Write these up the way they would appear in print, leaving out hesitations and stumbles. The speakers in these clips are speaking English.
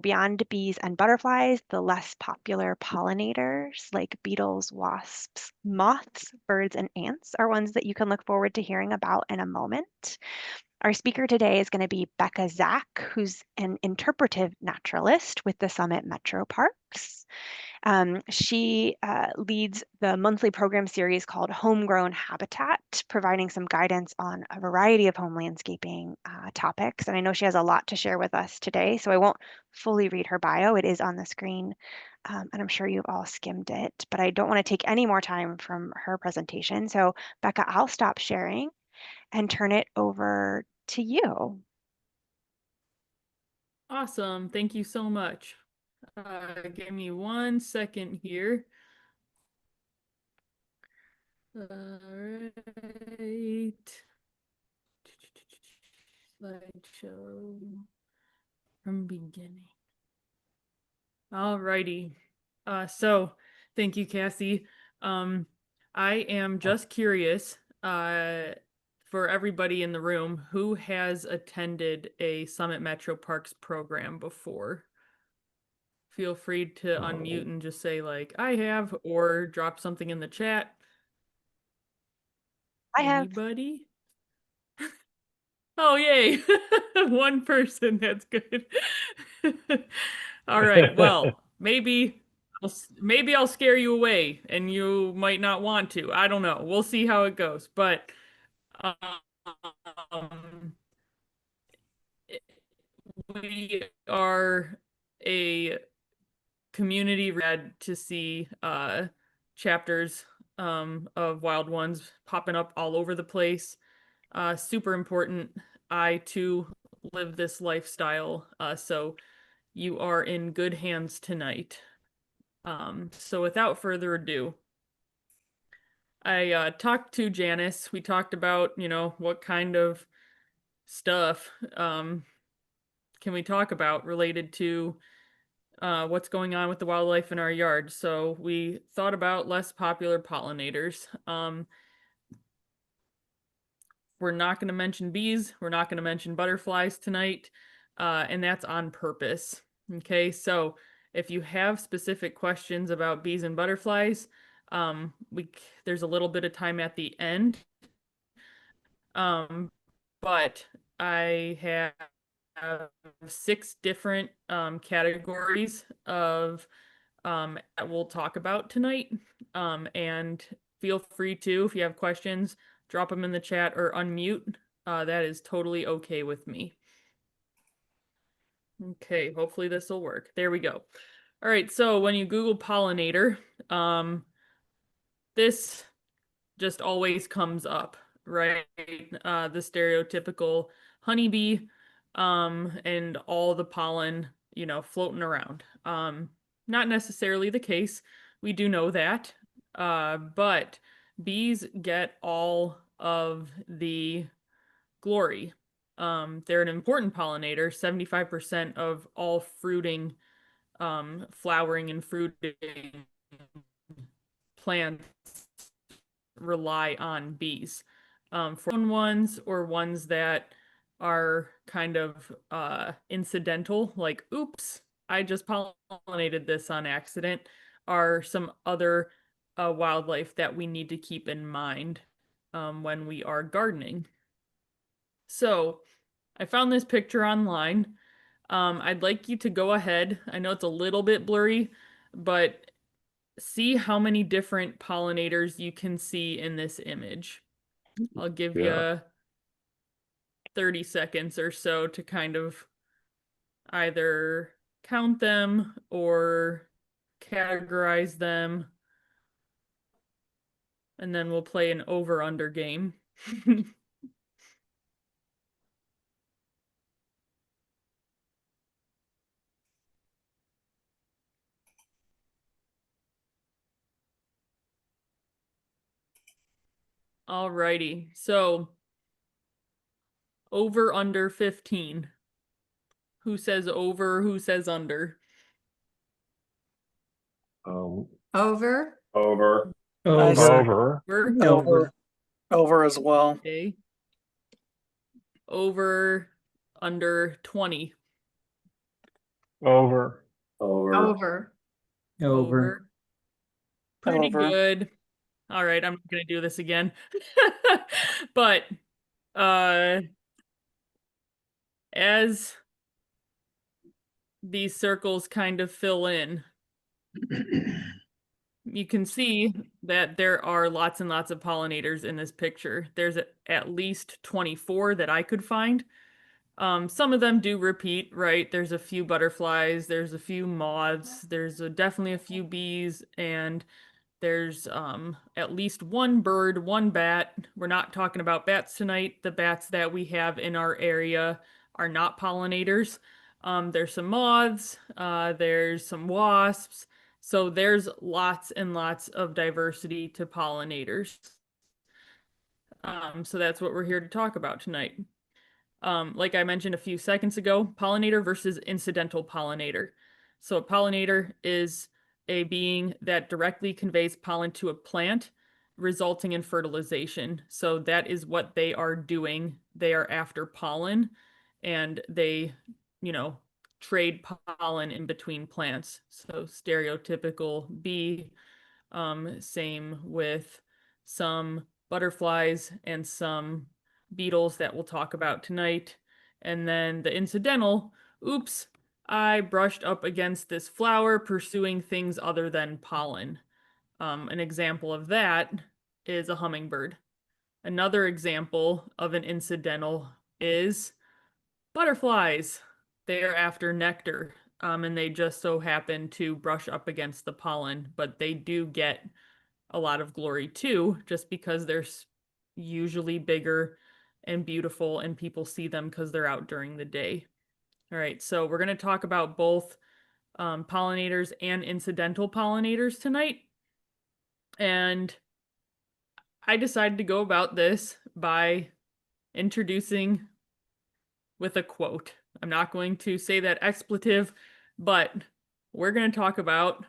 Beyond bees and butterflies, the less popular pollinators like beetles, wasps, moths, birds, and ants are ones that you can look forward to hearing about in a moment. Our speaker today is going to be Becca Zak, who's an interpretive naturalist with the Summit Metro Parks. She leads the monthly program series called Homegrown Habitat, providing some guidance on a variety of home landscaping topics. And I know she has a lot to share with us today, so I won't fully read her bio. It is on the screen, and I'm sure you've all skimmed it, but I don't want to take any more time from her presentation. So, Becca, I'll stop sharing and turn it over to you. Awesome. Thank you so much. Give me 1 second here. All right. Slideshow from beginning. All righty. So thank you, Cassie. I am just curious, for everybody in the room, who has attended a Summit Metro Parks program before? Feel free to unmute and just say like, I have, or drop something in the chat. I have. Anybody? Oh, yay. One person. That's good. All right. Well, maybe I'll scare you away and you might not want to. I don't know. We'll see how it goes. But um, we are a community read to see chapters of wild ones popping up all over the place. Super important. I too live this lifestyle, so you are in good hands tonight. So without further ado, I talked to Janice. We talked about, what kind of stuff can we talk about related to what's going on with the wildlife in our yard. So we thought about less popular pollinators. We're not going to mention bees. We're not going to mention butterflies tonight. And that's on purpose. Okay, so if you have specific questions about bees and butterflies, there's a little bit of time at the end. But I have 6 different categories of that we'll talk about tonight. And feel free to, if you have questions, drop them in the chat or unmute. That is totally okay with me. Okay, hopefully this will work. There we go. All right, so when you Google pollinator, this just always comes up, right? The stereotypical honeybee, and all the pollen, floating around. Not necessarily the case. We do know that. But bees get all of the glory. They're an important pollinator. 75% of all fruiting, flowering and fruiting plants rely on bees. For ones or ones that are kind of incidental, like, oops, I just pollinated this on accident, are some other wildlife that we need to keep in mind when we are gardening. So I found this picture online. I'd like you to go ahead. I know it's a little bit blurry, but see how many different pollinators you can see in this image. I'll give you 30 seconds or so to kind of either count them or categorize them. And then we'll play an over-under game. Alrighty, so over under 15. Who says over? Who says under? Over. Over. Over. Over. Over as well. Okay. Over under 20. Over. Over. Over. Pretty Over. good. All right, I'm not gonna do this again. But as these circles kind of fill in, you can see that there are lots and lots of pollinators in this picture. There's at least 24 that I could find. Some of them do repeat, right? There's a few butterflies, there's a few moths, there's definitely a few bees, and there's at least one bird, one bat. We're not talking about bats tonight. The bats that we have in our area are not pollinators. There's some moths, there's some wasps. So there's lots and lots of diversity to pollinators. So that's what we're here to talk about tonight. Like I mentioned a few seconds ago, pollinator versus incidental pollinator. So a pollinator is a being that directly conveys pollen to a plant, resulting in fertilization. So that is what they are doing. They are after pollen, and they, trade pollen in between plants. So stereotypical bee, same with some butterflies and some beetles that we'll talk about tonight. And then the incidental, oops, I brushed up against this flower pursuing things other than pollen. An example of that is a hummingbird. Another example of an incidental is butterflies. They are after nectar, and they just so happen to brush up against the pollen, but they do get a lot of glory too, just because they're usually bigger and beautiful, and people see them because they're out during the day. All right, so we're going to talk about both pollinators and incidental pollinators tonight. And I decided to go about this by introducing with a quote. I'm not going to say that expletive, but we're going to talk about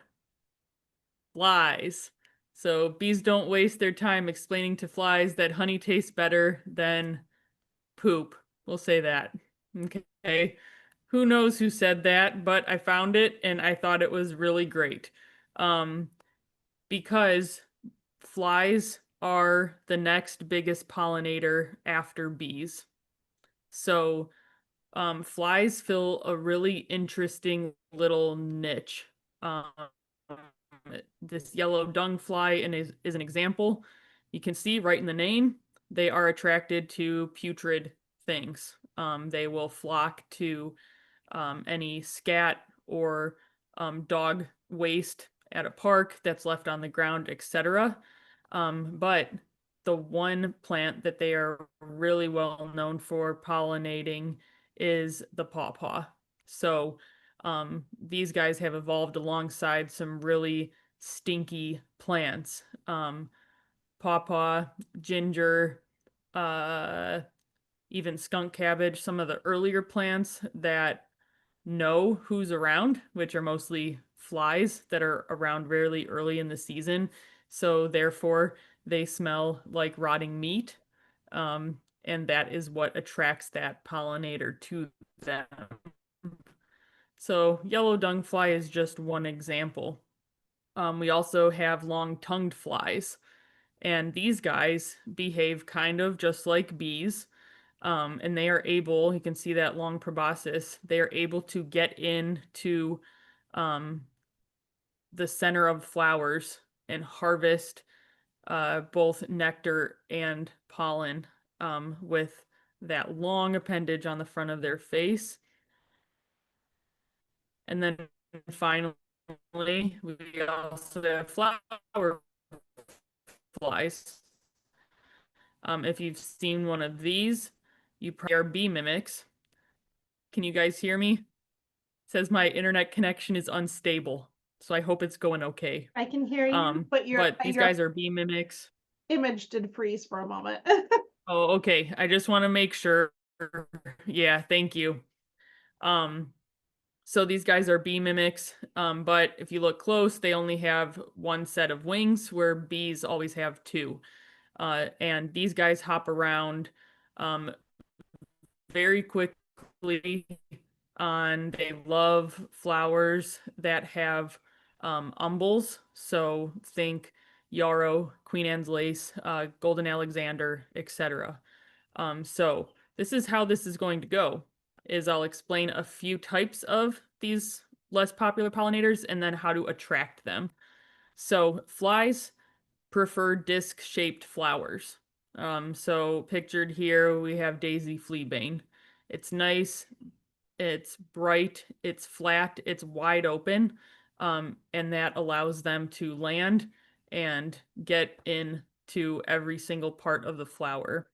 flies. So bees don't waste their time explaining to flies that honey tastes better than poop. We'll say that. Okay. Who knows who said that, but I found it and I thought it was really great. Because flies are the next biggest pollinator after bees. So flies fill a really interesting little niche. This yellow dung fly is an example. You can see right in the name, they are attracted to putrid things. They will flock to any scat or dog waste at a park that's left on the ground, etc. But the one plant that they are really well known for pollinating is the pawpaw. So these guys have evolved alongside some really stinky plants. Pawpaw, ginger, even skunk cabbage, some of the earlier plants that know who's around, which are mostly flies that are around really early in the season. So therefore, they smell like rotting meat. And that is what attracts that pollinator to them. So yellow dung fly is just one example. We also have long-tongued flies. And these guys behave kind of just like bees. And they are able, you can see that long proboscis, they are able to get into the center of flowers and harvest both nectar and pollen with that long appendage on the front of their face. And then finally, we also have flower flies. If you've seen one of these, you probably are bee mimics. Can you guys hear me? It says my internet connection is unstable, so I hope it's going okay. I can hear you, but these guys are bee mimics. Image did freeze for a moment. Oh, okay. I just want to make sure. Yeah, thank you. So these guys are bee mimics, but if you look close, they only have one set of wings, where bees always have two. And these guys hop around very quickly. they love flowers that have umbels. So think yarrow, Queen Anne's lace, golden Alexander, etc. So this is how this is going to go, is I'll explain a few types of these less popular pollinators and then how to attract them. So flies prefer disc-shaped flowers. So pictured here, we have daisy fleabane. It's nice, it's bright, it's flat, it's wide open, and that allows them to land and get into every single part of the flower.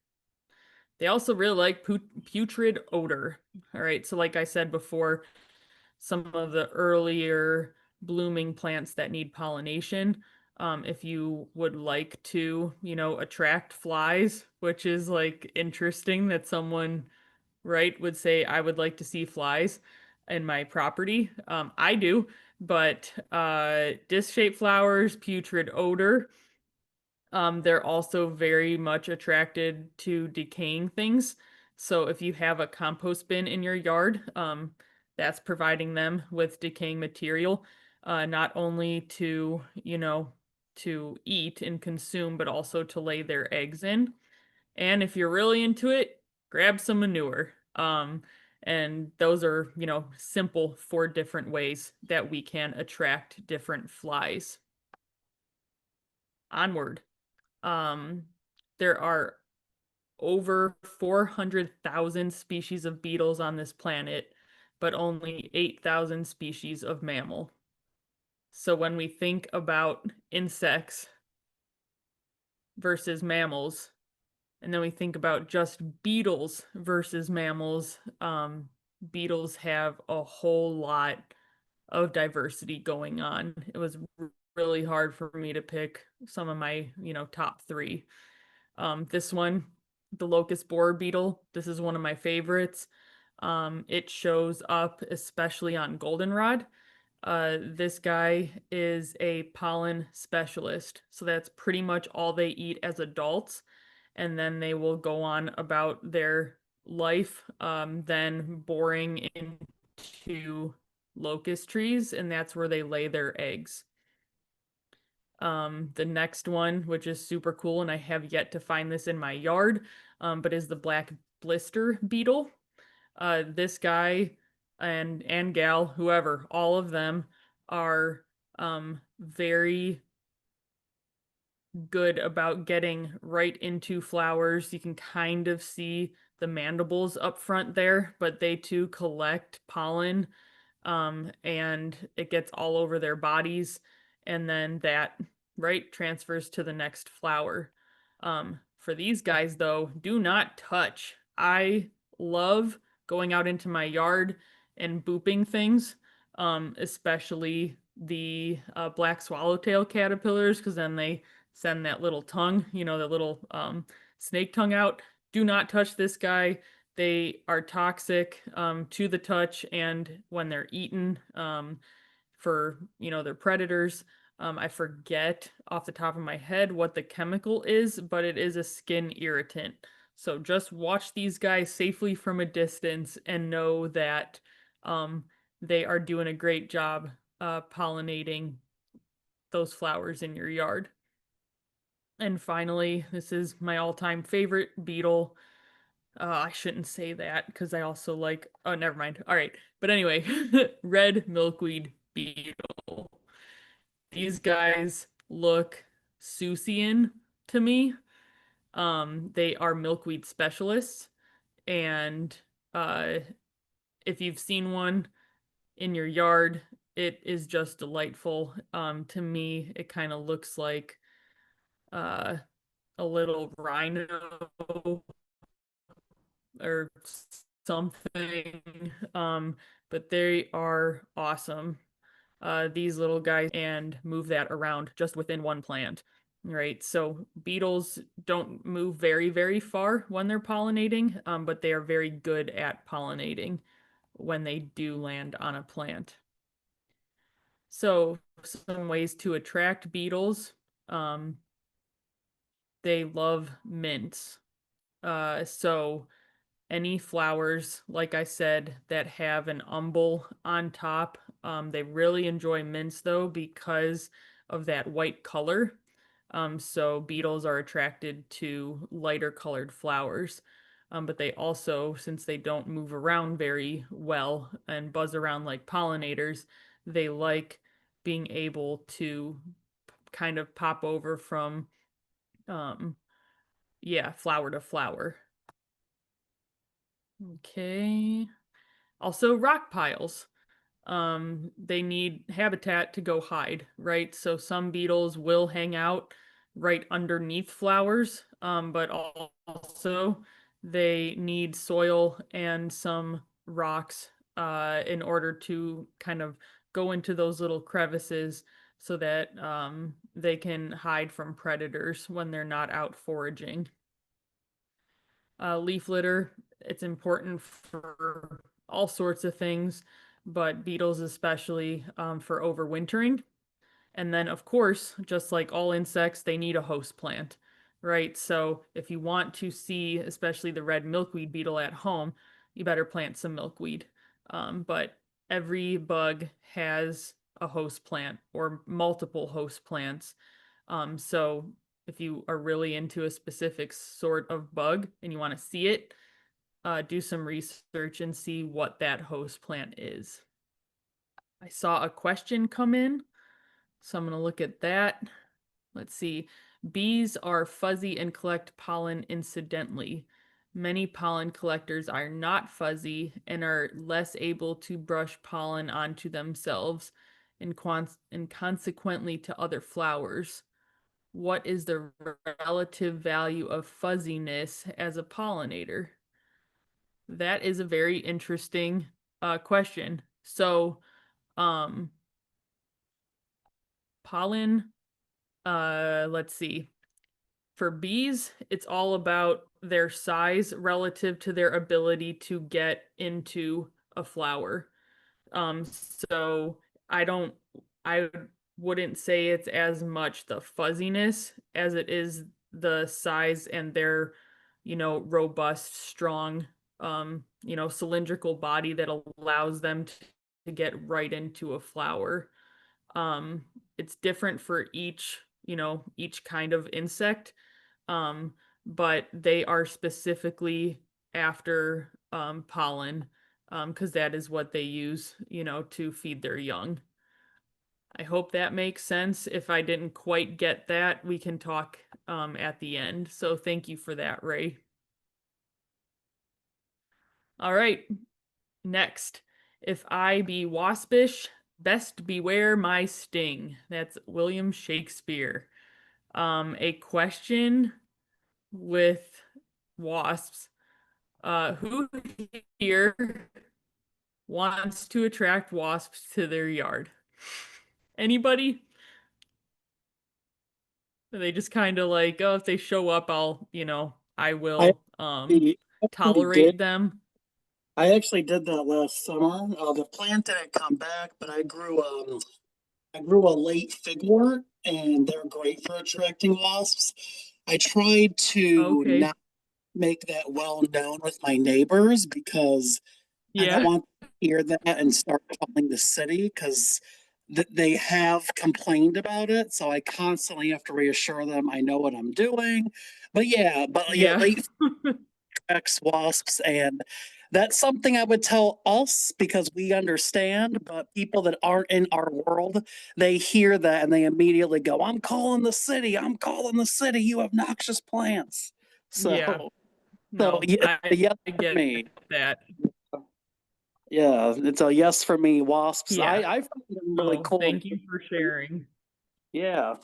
They also really like putrid odor. All right, so like I said before, some of the earlier blooming plants that need pollination, if you would like to, attract flies, which is like interesting that someone, right, would say, I would like to see flies in my property. I do, but disc-shaped flowers, putrid odor, they're also very much attracted to decaying things. So if you have a compost bin in your yard, that's providing them with decaying material, not only to, to eat and consume, but also to lay their eggs in. And if you're really into it, grab some manure. And those are, simple 4 different ways that we can attract different flies. Onward. Um, there are over 400,000 species of beetles on this planet, but only 8,000 species of mammal. So when we think about insects versus mammals, and then we think about just beetles versus mammals, beetles have a whole lot of diversity going on. It was really hard for me to pick some of my, top 3. This one, the locust borer beetle, this is one of my favorites. It shows up especially on goldenrod. This guy is a pollen specialist, so that's pretty much all they eat as adults, and then they will go on about their life, then boring into locust trees, and that's where they lay their eggs. The next one, which is super cool, and I have yet to find this in my yard, but is the black blister beetle. This guy and gal, whoever, all of them are very good about getting right into flowers. You can kind of see the mandibles up front there, but they too collect pollen, and it gets all over their bodies, and then that, right, transfers to the next flower. For these guys, though, do not touch. I love going out into my yard and booping things, especially the black swallowtail caterpillars, because then they send that little tongue, the little snake tongue out. Do not touch this guy. They are toxic to the touch and when they're eaten, for, their predators. I forget off the top of my head what the chemical is, but it is a skin irritant. So just watch these guys safely from a distance and know that they are doing a great job pollinating those flowers in your yard. And finally, this is my all-time favorite beetle. I shouldn't say that because I also like, oh, never mind. All right. But anyway, red milkweed beetle. These guys look Seussian to me. They are milkweed specialists. And if you've seen one in your yard, it is just delightful. To me, it kind of looks like a little rhino or something. But they are awesome. These little guys and move that around just within one plant. Right, so beetles don't move very, very far when they're pollinating, but they are very good at pollinating when they do land on a plant. So some ways to attract beetles. They love mints. So any flowers, like I said, that have an umbel on top. They really enjoy mints though because of that white color. So beetles are attracted to lighter colored flowers. But they also, since they don't move around very well and buzz around like pollinators, they like being able to kind of pop over from, yeah, flower to flower. Okay. Also, rock piles. They need habitat to go hide, right? So some beetles will hang out right underneath flowers, but also they need soil and some rocks in order to kind of go into those little crevices so that they can hide from predators when they're not out foraging. Leaf litter, it's important for all sorts of things, but beetles especially for overwintering. And then, of course, just like all insects, they need a host plant, right? So if you want to see, especially the red milkweed beetle at home, you better plant some milkweed. But every bug has a host plant or multiple host plants. So if you are really into a specific sort of bug and you want to see it, do some research and see what that host plant is. I saw a question come in, so I'm going to look at that. Let's see. Bees are fuzzy and collect pollen incidentally. Many pollen collectors are not fuzzy and are less able to brush pollen onto themselves and consequently to other flowers. What is the relative value of fuzziness as a pollinator? That is a very interesting question. So, um, pollen, let's see. For bees, it's all about their size relative to their ability to get into a flower. So I don't, I wouldn't say it's as much the fuzziness as it is the size and their, robust, strong, cylindrical body that allows them to get right into a flower. It's different for each kind of insect. Um, but they are specifically after pollen because that is what they use, to feed their young. I hope that makes sense. If I didn't quite get that, we can talk at the end. So thank you for that, Ray. All right, next. If I be waspish, best beware my sting. That's William Shakespeare. A question with wasps. Who here wants to attract wasps to their yard? Anybody? They just kind of like, oh, if they show up, I I will actually did. tolerate them. I actually did that last summer. The plant didn't come back, but I grew a late figwort, and they're great for attracting wasps. I tried to Okay. not make that well known with my neighbors because I don't Yeah. want to hear that and start calling the city because they have complained about it. So I constantly have to reassure them I know what I'm doing. But yeah, Yeah. late attracts wasps, and that's something I would tell us because we understand, but people that aren't in our world, they hear that and they immediately go, I'm calling the city, I'm calling the city, you obnoxious plants. Yeah. So so No, yeah, it's a yes I for get me. that. Yeah, it's a yes for me. Wasps. Yeah. I find them really No, cool. thank you for sharing. Yeah.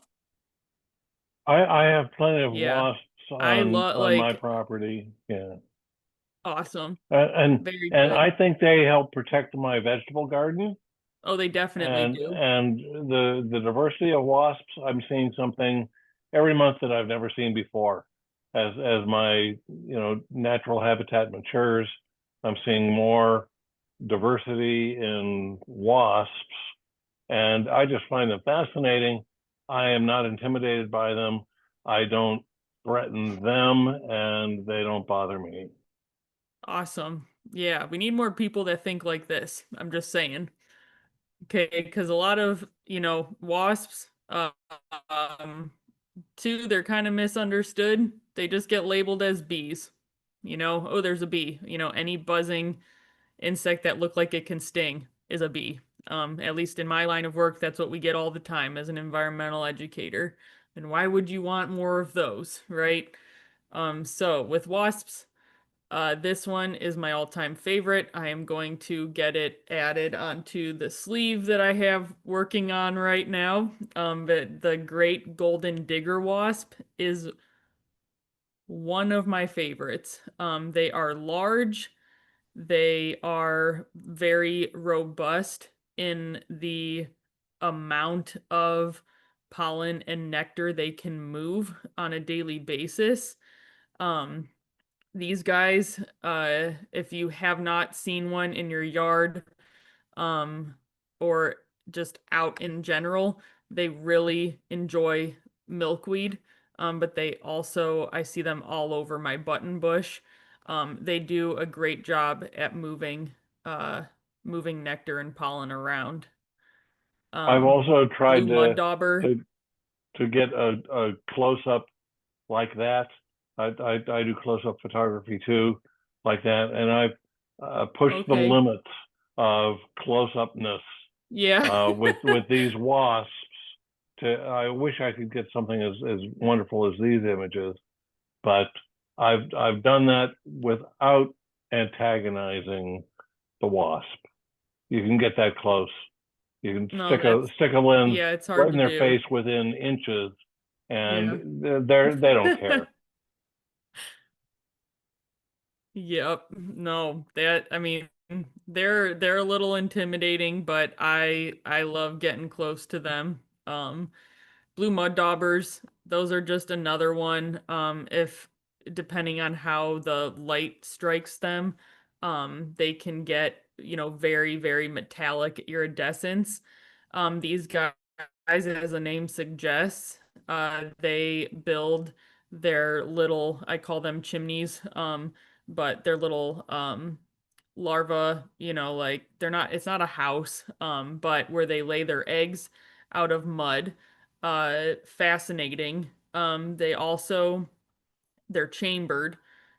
I have plenty of Yeah. wasps I on love my like property. Yeah. awesome. And Very and good. I think they help protect my vegetable garden. Oh, they definitely And do. the diversity of wasps, I'm seeing something every month that I've never seen before. As my natural habitat matures, I'm seeing more diversity in wasps, and I just find them fascinating. I am not intimidated by them. I don't threaten them, and they don't bother me. Awesome. Yeah, we need more people that think like this. I'm just saying. Okay, because a lot of, wasps, too, they're kind of misunderstood. They just get labeled as bees. Oh, there's a bee. Any buzzing insect that look like it can sting is a bee. At least in my line of work, that's what we get all the time as an environmental educator. And why would you want more of those, right? So with wasps, this one is my all-time favorite. I am going to get it added onto the sleeve that I have working on right now. But the great golden digger wasp is one of my favorites. They are large. They are very robust in the amount of pollen and nectar they can move on a daily basis. Um, these guys, if you have not seen one in your yard, or just out in general, they really enjoy milkweed. But they also, I see them all over my button bush. They do a great job at moving nectar and pollen around. I've also tried Blue mud dauber. to get a close up like that. I do close up photography too, like that, and I've pushed the Okay. limits of close upness Yeah. with these wasps. I wish I could get something as wonderful as these images, but I've done that without antagonizing the wasp. You can get that close. You can No, stick a lens yeah, it's right hard in to their do. face within inches, Yeah. and they don't care. Yep. No, I mean, they're a little intimidating, but I love getting close to them. Blue mud daubers, those are just another one. If depending on how the light strikes them, they can get, very, very metallic iridescence. These guys, as the name suggests, they build their little, I call them chimneys, but they're little larva, like it's not a house, but where they lay their eggs out of mud. Fascinating. They're chambered,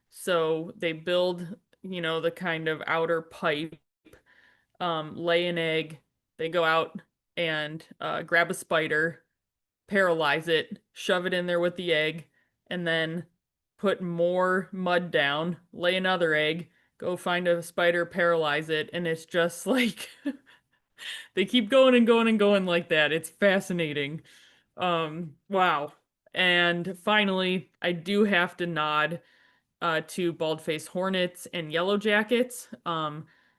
so they build, the kind of outer pipe, lay an egg, they go out and grab a spider, paralyze it, shove it in there with the egg, and then put more mud down, lay another egg, go find a spider, paralyze it, and it's just like they keep going and going and going like that. It's fascinating. Wow. And finally, I do have to nod to bald-faced hornets and yellow jackets.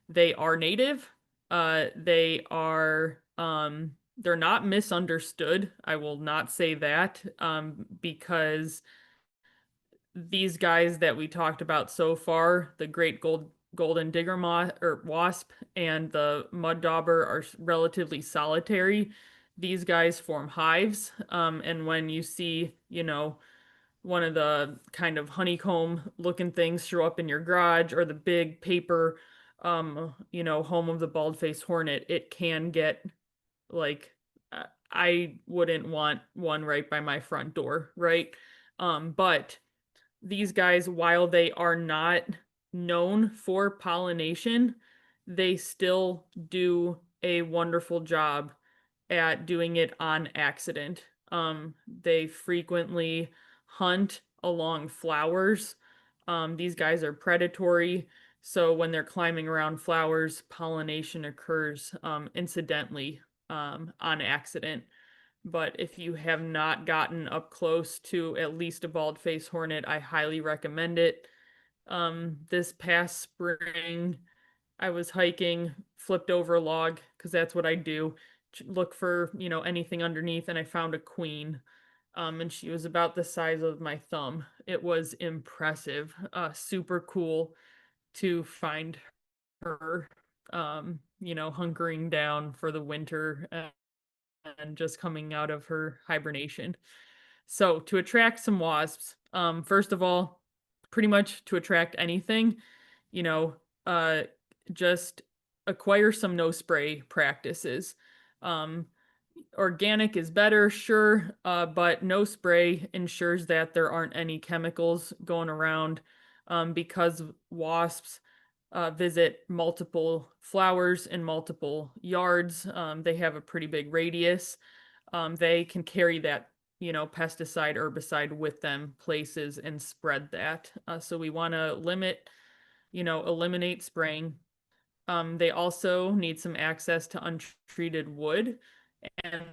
They are native. They're not misunderstood. I will not say that, because these guys that we talked about so far, the great golden digger moth or wasp and the mud dauber, are relatively solitary. These guys form hives, and when you see, one of the kind of honeycomb looking things show up in your garage, or the big paper, home of the bald-faced hornet, it can get like, I wouldn't want one right by my front door, right? But these guys, while they are not known for pollination, they still do a wonderful job at doing it on accident. They frequently hunt along flowers. These guys are predatory, so when they're climbing around flowers, pollination occurs incidentally, on accident. But if you have not gotten up close to at least a bald-faced hornet, I highly recommend it. This past spring, I was hiking, flipped over a log, because that's what I do. Look for, anything underneath, and I found a queen. And she was about the size of my thumb. It was impressive. Super cool to find her, hunkering down for the winter, and just coming out of her hibernation. So to attract some wasps, first of all, pretty much to attract anything, you know, just acquire some no spray practices. Organic is better, sure, but no spray ensures that there aren't any chemicals going around, because wasps visit multiple flowers in multiple yards. They have a pretty big radius. They can carry that, pesticide, herbicide with them places and spread that. So we want to eliminate spraying. They also need some access to untreated wood. And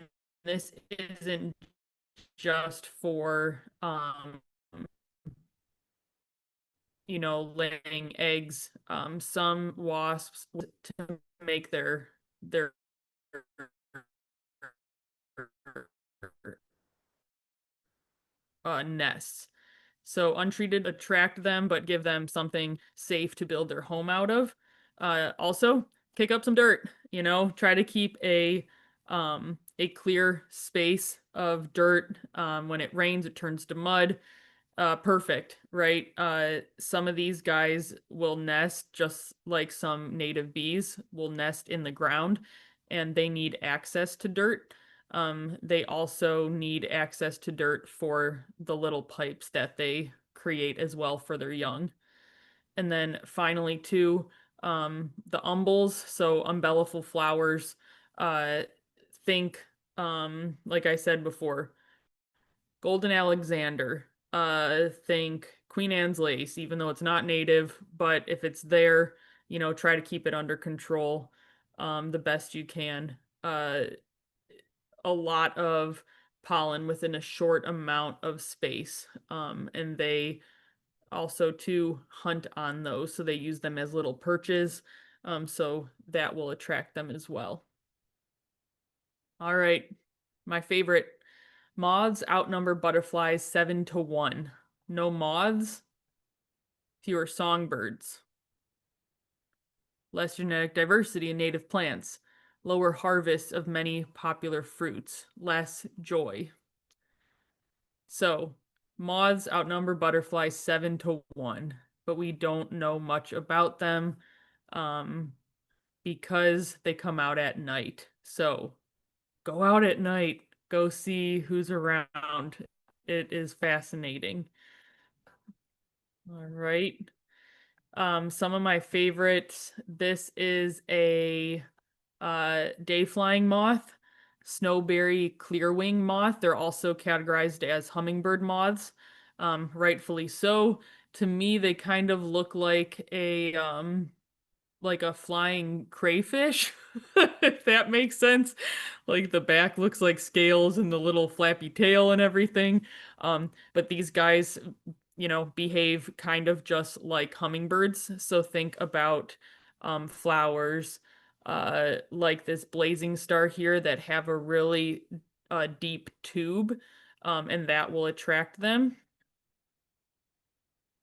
this isn't just for, laying eggs. Some wasps to make their nests. So untreated attract them, but give them something safe to build their home out of. Also, kick up some dirt. Try to keep a clear space of dirt. When it rains, it turns to mud. Perfect, right? Some of these guys will nest just like some native bees will nest in the ground, and they need access to dirt. They also need access to dirt for the little pipes that they create as well for their young. And then finally, too, the umbels, so umbelliful flowers, think, like I said before, Golden Alexander, think Queen Anne's lace, even though it's not native, but if it's there, try to keep it under control, the best you can. A lot of pollen within a short amount of space. And they also too hunt on those, so they use them as little perches. So that will attract them as well. All right, my favorite. Moths outnumber butterflies 7-1. No moths, fewer songbirds. Less genetic diversity in native plants. Lower harvests of many popular fruits. Less joy. So, moths outnumber butterflies 7-1, but we don't know much about them because they come out at night. So, go out at night. Go see who's around. It is fascinating. All right. Some of my favorites. This is a day flying moth, snowberry clearwing moth. They're also categorized as hummingbird moths, rightfully so. To me, they kind of look like a flying crayfish, if that makes sense. Like the back looks like scales and the little flappy tail and everything. But these guys, behave kind of just like hummingbirds. So think about flowers like this blazing star here that have a really deep tube, and that will attract them.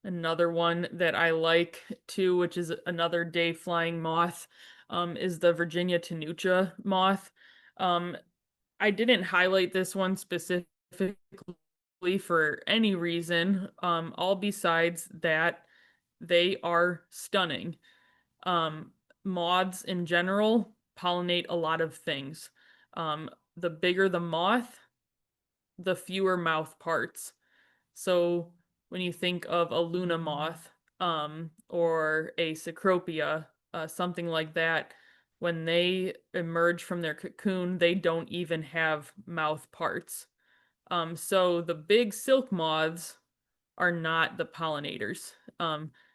Another one that I like too, which is another day flying moth, is the Virginia tenuta moth. I didn't highlight this one specifically for any reason, all besides that they are stunning. Moths in general pollinate a lot of things. The bigger the moth, the fewer mouth parts. So when you think of a Luna moth, or a Cecropia, something like that, when they emerge from their cocoon, they don't even have mouth parts. So the big silk moths are not the pollinators.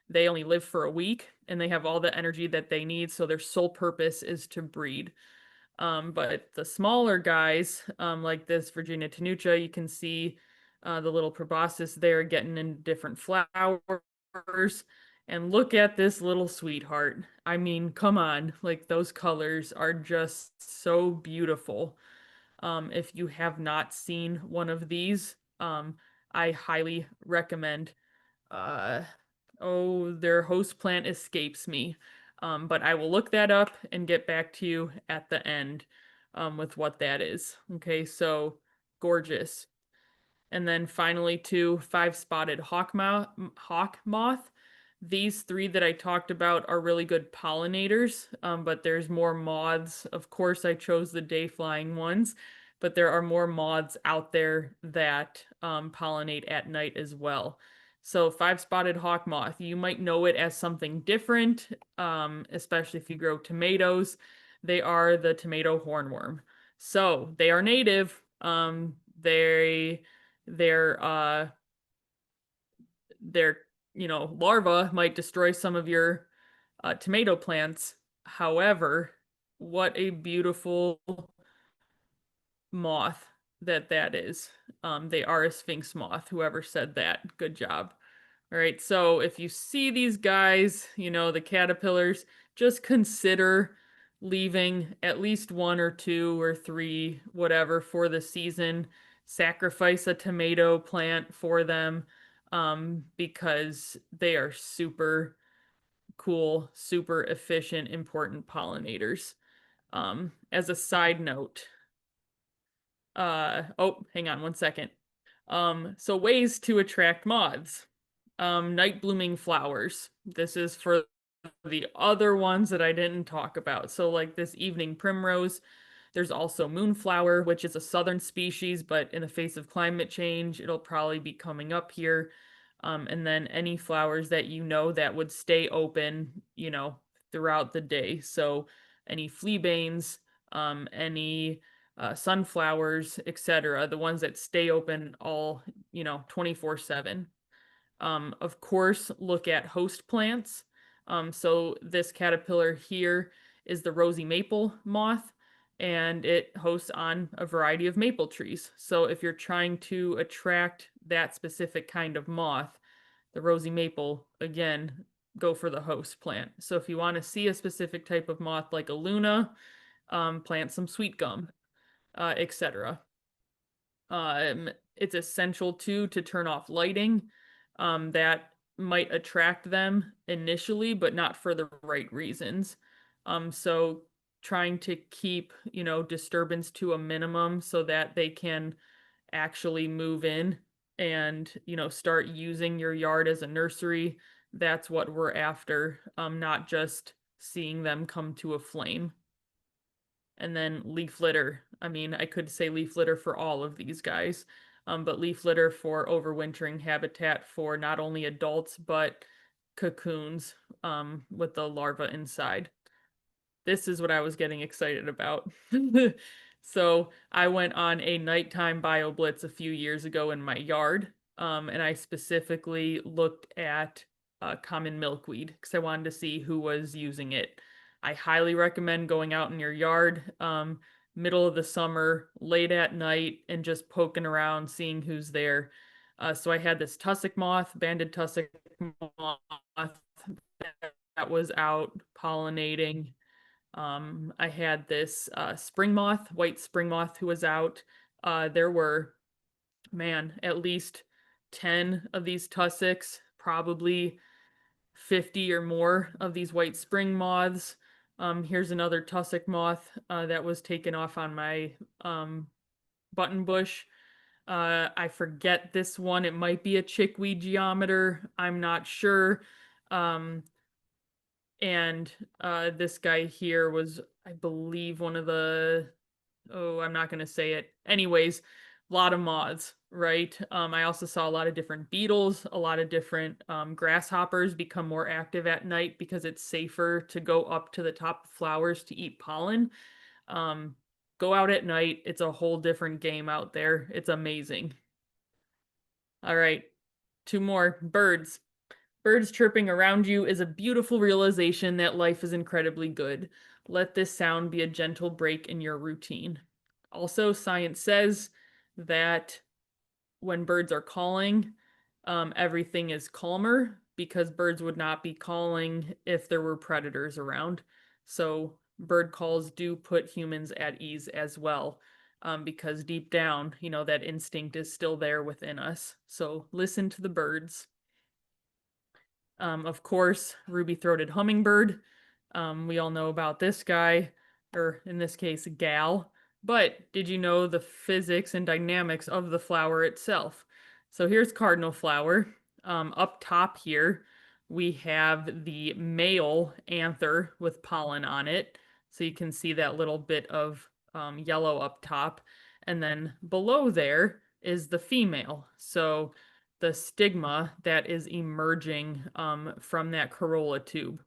They only live for a week and they have all the energy that they need, so their sole purpose is to breed. But the smaller guys, like this Virginia tenuta, you can see the little proboscis there getting in different flowers. And look at this little sweetheart. I mean, come on, like those colors are just so beautiful. If you have not seen one of these, I highly recommend. Their host plant escapes me. But I will look that up and get back to you at the end with what that is. Okay, so gorgeous. And then finally, too, 5-spotted hawk moth. These three that I talked about are really good pollinators, but there's more moths. Of course, I chose the day-flying ones, but there are more moths out there that pollinate at night as well. So five-spotted hawk moth, you might know it as something different, especially if you grow tomatoes. They are the tomato hornworm. So they are native. Their larva might destroy some of your tomato plants. However, what a beautiful moth that is. They are a sphinx moth, whoever said that. Good job. All right, so if you see these guys, the caterpillars, just consider leaving at least one or two or three, whatever, for the season. Sacrifice a tomato plant for them, because they are super cool, super efficient, important pollinators. As a side note, oh, hang on one second. So ways to attract moths. Night blooming flowers. This is for the other ones that I didn't talk about. So like this evening primrose. There's also moonflower, which is a southern species, but in the face of climate change, it'll probably be coming up here. And then any flowers that that would stay open, throughout the day. So any fleabanes, any sunflowers, etc. The ones that stay open all, 24/7. Of course, look at host plants. So this caterpillar here is the rosy maple moth, and it hosts on a variety of maple trees. So if you're trying to attract that specific kind of moth, the rosy maple, again, go for the host plant. So if you want to see a specific type of moth like a Luna, plant some sweet gum, etc. It's essential too to turn off lighting. That might attract them initially, but not for the right reasons. So trying to keep, disturbance to a minimum so that they can actually move in and, start using your yard as a nursery. That's what we're after, not just seeing them come to a flame. And then leaf litter. I mean, I could say leaf litter for all of these guys, but leaf litter for overwintering habitat for not only adults, but cocoons with the larva inside. This is what I was getting excited about. So I went on a nighttime bio blitz a few years ago in my yard, and I specifically looked at common milkweed because I wanted to see who was using it. I highly recommend going out in your yard, middle of the summer, late at night, and just poking around, seeing who's there. So I had this tussock moth, banded tussock moth, that was out pollinating. I had this spring moth, white spring moth, who was out. There were, at least 10 of these tussocks, probably 50 or more of these white spring moths. Here's another tussock moth that was taken off on my button bush. I forget this one. It might be a chickweed geometer. I'm not sure. And this guy here was, I believe, one of the, I'm not going to say it. Anyways, a lot of moths, right? I also saw a lot of different beetles, a lot of different grasshoppers become more active at night because it's safer to go up to the top of flowers to eat pollen. Go out at night. It's a whole different game out there. It's amazing. All right, two more. Birds. Birds chirping around you is a beautiful realization that life is incredibly good. Let this sound be a gentle break in your routine. Also, science says that when birds are calling, everything is calmer because birds would not be calling if there were predators around. So bird calls do put humans at ease as well, because deep down, that instinct is still there within us. So listen to the birds. Of course, ruby-throated hummingbird. We all know about this guy, or in this case, gal. But did you know the physics and dynamics of the flower itself? So here's cardinal flower. Up top here, we have the male anther with pollen on it. So you can see that little bit of yellow up top. And then below there is the female. So the stigma that is emerging from that corolla tube.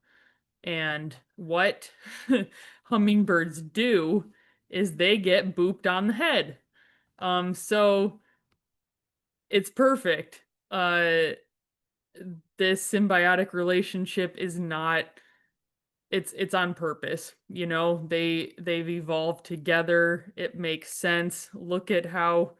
And what hummingbirds do is they get booped on the head. So it's perfect. This symbiotic relationship is not, it's on purpose. You know, they've evolved together. It makes sense. Look at how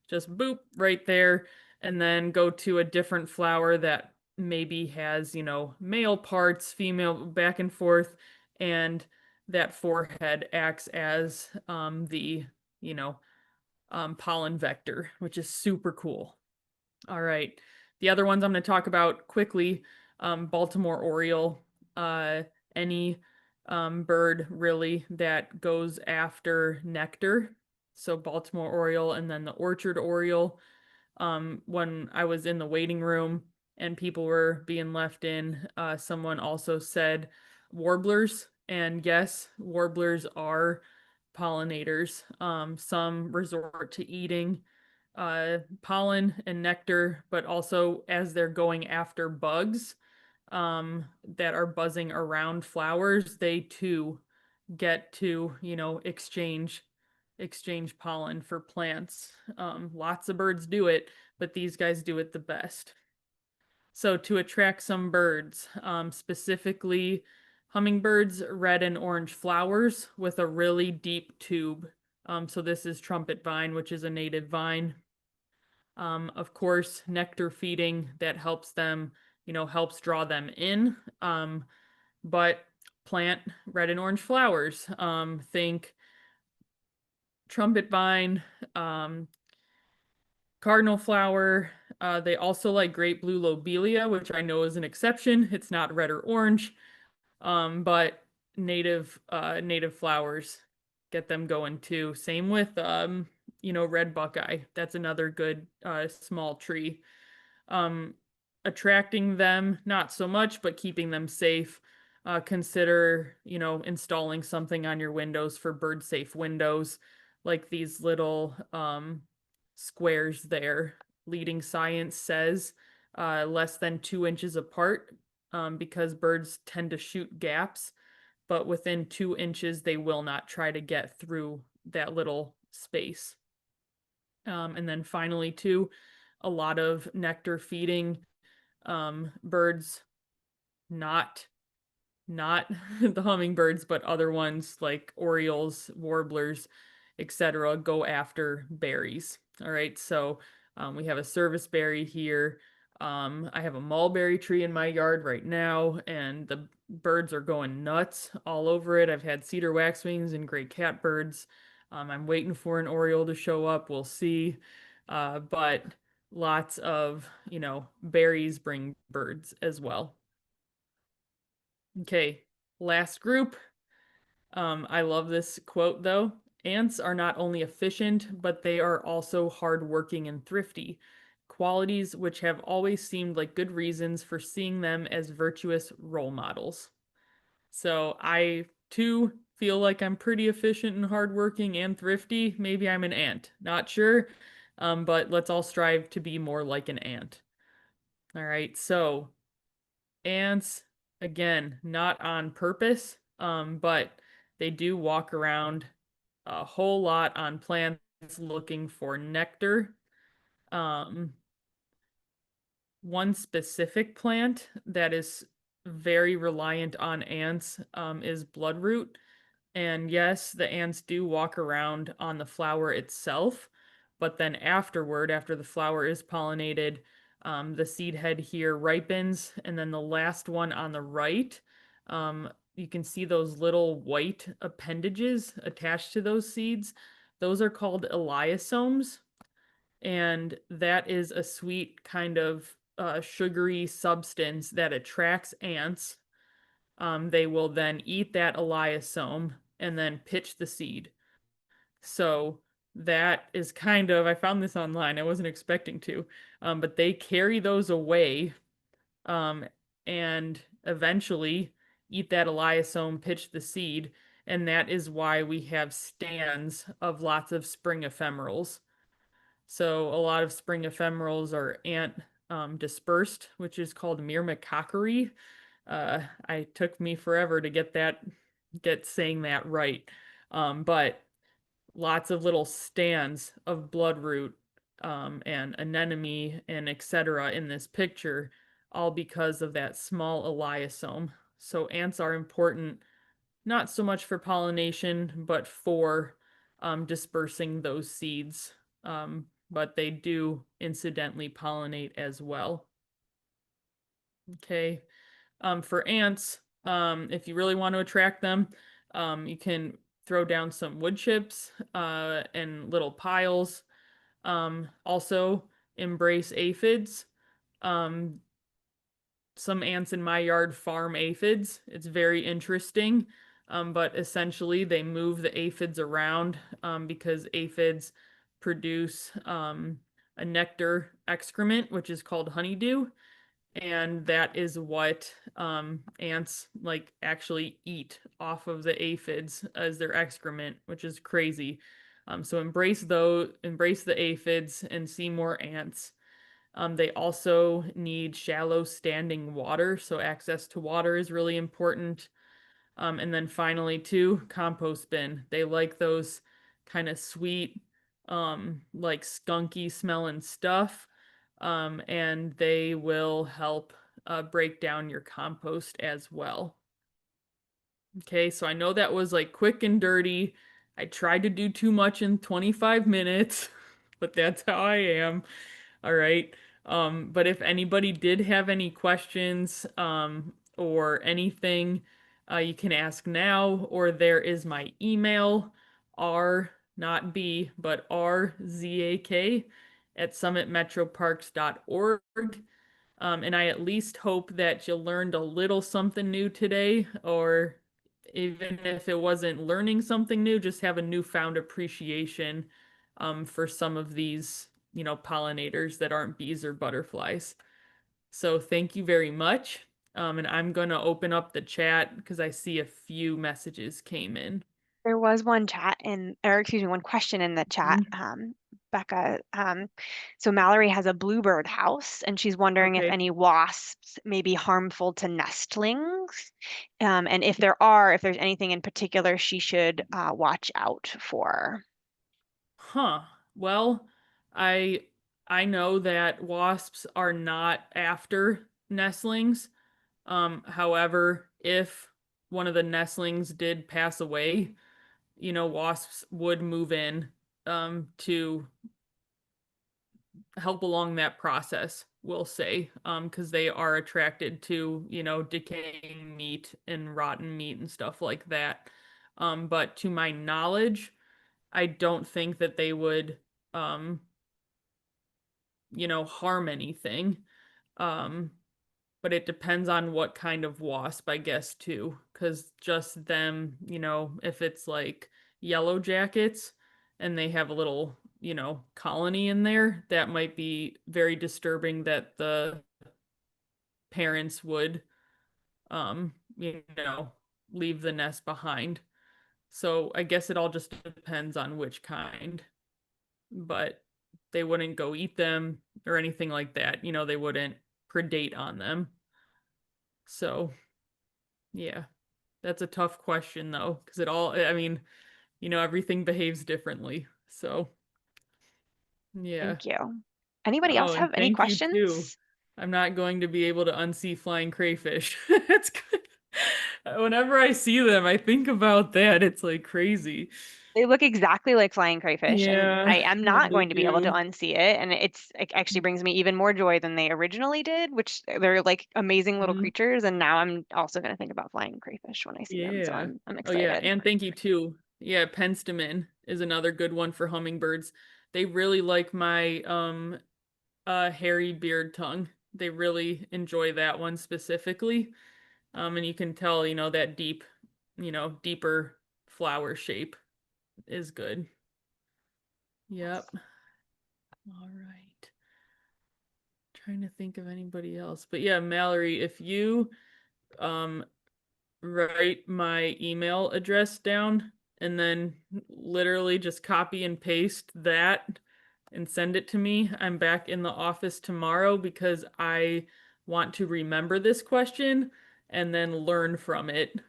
just boop right there, and then go to a different flower that maybe has, you know, male parts, female, back and forth, and that forehead acts as the, you know, pollen vector, which is super cool. All right. The other ones I'm going to talk about quickly, Baltimore Oriole, any bird really that goes after nectar. So Baltimore Oriole and then the Orchard Oriole. When I was in the waiting room and people were being left in, someone also said warblers. And yes, warblers are pollinators. Some resort to eating pollen and nectar, but also as they're going after bugs that are buzzing around flowers, they too get to, you know, exchange pollen for plants. Lots of birds do it, but these guys do it the best. So to attract some birds, specifically hummingbirds, red and orange flowers with a really deep tube. So this is trumpet vine, which is a native vine. Of course, nectar feeding that helps them, you know, helps draw them in. But plant red and orange flowers. Think trumpet vine, cardinal flower. They also like great blue lobelia, which I know is an exception. It's not red or orange, but native flowers get them going too. Same with you know, red buckeye. That's another good small tree. Attracting them, not so much, but keeping them safe. Consider, you know, installing something on your windows for bird safe windows, like these little squares there. Leading science says less than 2 inches apart because birds tend to shoot gaps, but within 2 inches, they will not try to get through that little space. And then finally, too, a lot of nectar feeding birds, not the hummingbirds, but other ones like orioles, warblers, etc., go after berries. All right, so we have a serviceberry here. I have a mulberry tree in my yard right now, and the birds are going nuts all over it. I've had cedar waxwings and gray catbirds. I'm waiting for an oriole to show up. We'll see. But lots of, you know, berries bring birds as well. Okay, last group. I love this quote though. Ants are not only efficient, but they are also hardworking and thrifty, qualities which have always seemed like good reasons for seeing them as virtuous role models. So I too feel like I'm pretty efficient and hardworking and thrifty. Maybe I'm an ant, not sure. But let's all strive to be more like an ant. All right, so ants, again, not on purpose, but they do walk around a whole lot on plants looking for nectar. One specific plant that is very reliant on ants is bloodroot. And yes, the ants do walk around on the flower itself, but then afterward, after the flower is pollinated, the seed head here ripens, and then the last one on the right, you can see those little white appendages attached to those seeds. Those are called elaiosomes, and that is a sweet kind of sugary substance that attracts ants. They will then eat that elaisome and then pitch the seed. So that is kind of, I found this online, I wasn't expecting to, but they carry those away and eventually eat that elaiosome, pitch the seed, and that is why we have stands of lots of spring ephemerals. So a lot of spring ephemerals are ant dispersed, which is called myrmecochory. I took me forever to get saying that right. But lots of little stands of bloodroot and anemone and etc. in this picture, all because of that small elaiosome. So ants are important, not so much for pollination, but for dispersing those seeds. But they do incidentally pollinate as well. Okay. For ants, if you really want to attract them, you can throw down some wood chips and little piles. Also, embrace aphids. Um, some ants in my yard farm aphids. It's very interesting, but essentially they move the aphids around because aphids produce a nectar excrement, which is called honeydew. And that is what ants like actually eat off of the aphids as their excrement, which is crazy. So embrace the aphids and see more ants. They also need shallow standing water, so access to water is really important. And then finally, too, compost bin. They like those kind of sweet, like skunky smelling stuff. And they will help break down your compost as well. Okay, so I know that was like quick and dirty. I tried to do too much in 25 minutes, but that's how I am. All right. But if anybody did have any questions or anything, you can ask now, or there is my email, R, not B, but RZAK at summitmetroparks.org. And I at least hope that you learned a little something new today, or even if it wasn't learning something new, just have a newfound appreciation for some of these, pollinators that aren't bees or butterflies. So thank you very much. And I'm going to open up the chat because I see a few messages came in. There was one one question in the chat, Becca. So Mallory has a bluebird house, and she's wondering if Okay. any wasps may be harmful to nestlings, and if there's anything in particular she should watch out for. Huh. Well, I I know that wasps are not after nestlings. However, if one of the nestlings did pass away, wasps would move in to help along that process, we'll say, because they are attracted to, decaying meat and rotten meat and stuff like that. But to my knowledge, I don't think that they would, um, harm anything. Um, but it depends on what kind of wasp, I guess, too. Because just them, if it's like yellow jackets and they have a little, colony in there, that might be very disturbing that the parents would, um, leave the nest behind. So I guess it all just depends on which kind. But they wouldn't go eat them or anything like that. They wouldn't predate on them. So, yeah, that's a tough question though, because I mean, everything behaves differently. So, yeah. Thank you. Anybody Oh, else and have any thank you too. questions? I'm not going to be able to unsee flying crayfish. It's good. Whenever I see them, I think about that. It's like crazy. They look exactly like flying crayfish, and Yeah, I am yeah, not they going to be able to do. unsee it. And it actually brings me even more joy than they originally did, which they're like amazing little Mhm. creatures. And now I'm also going to think about flying crayfish when I see them. So Yeah. I'm Oh yeah, excited. and thank you too. Yeah, penstemon is another good one for hummingbirds. They really like my hairy beard tongue. They really enjoy that one specifically. And you can tell, that deeper flower shape is good. Yep. All right. trying to think of anybody else. But yeah, Mallory, if you write my email address down and then literally just copy and paste that and send it to me. I'm back in the office tomorrow because I want to remember this question and then learn from it.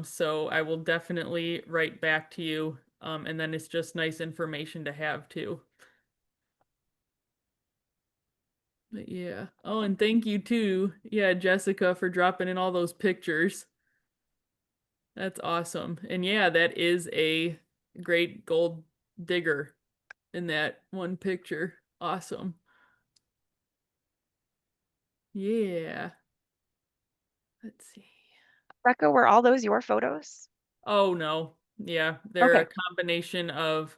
So I will definitely write back to you. And then it's just nice information to have too. But yeah. Oh, and thank you too. Yeah, Jessica, for dropping in all those pictures. That's awesome. And yeah, that is a great gold digger in that one picture. Awesome. Yeah. Let's see. Becca, were all those your photos? Oh no. Yeah, they're Okay. a combination of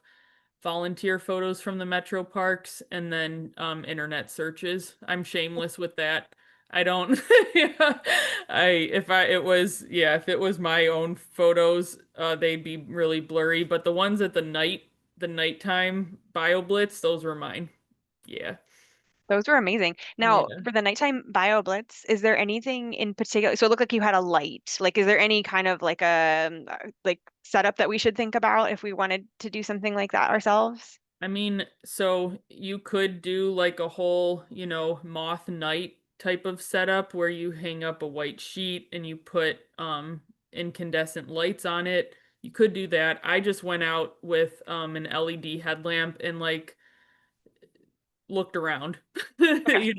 volunteer photos from the metro parks and then internet searches. I'm shameless with that. I don't yeah. If it was my own photos, they'd be really blurry, but the ones at the nighttime BioBlitz, those were mine. Yeah. Those were amazing. Now, Yeah. for the nighttime bio blitz, is there anything in particular? So it looked like you had a light. Like, is there any kind of like a like setup that we should think about if we wanted to do something like that ourselves? I mean, so you could do like a whole, moth night type of setup where you hang up a white sheet and you put incandescent lights on it. You could do that. I just went out with an LED headlamp and like looked around. Okay.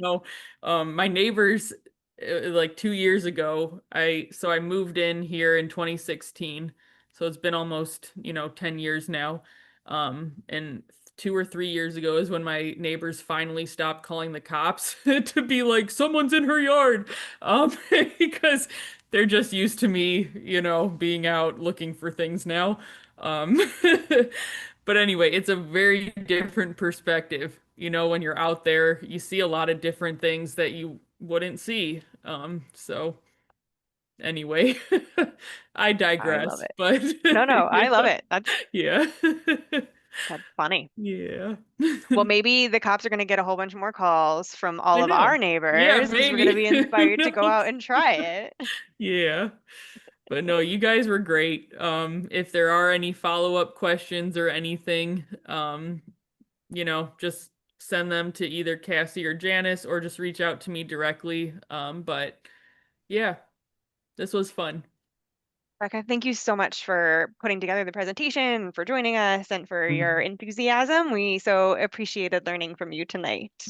My neighbors like 2 years ago, I moved in here in 2016. So it's been almost, 10 years now. And 2 or 3 years ago is when my neighbors finally stopped calling the cops to be like, someone's in her yard. Because they're just used to me, being out looking for things now. Um, but anyway, it's a very different perspective. When you're out there, you see a lot of different things that you wouldn't see. So anyway, I I love digress, it. but No, no, I love yeah. it. Yeah. That's funny. Yeah. Well, maybe the cops are going to get a whole bunch more calls from all I of our know. Yeah, neighbors because we're going to maybe. be Who inspired to go knows? out and try it. Yeah. But no, you guys were great. If there are any follow-up questions or anything, just send them to either Cassie or Janice or just reach out to me directly. But yeah, this was fun. Becca, thank you so much for putting together the presentation, for joining us, and for your enthusiasm. We so appreciated learning from you tonight.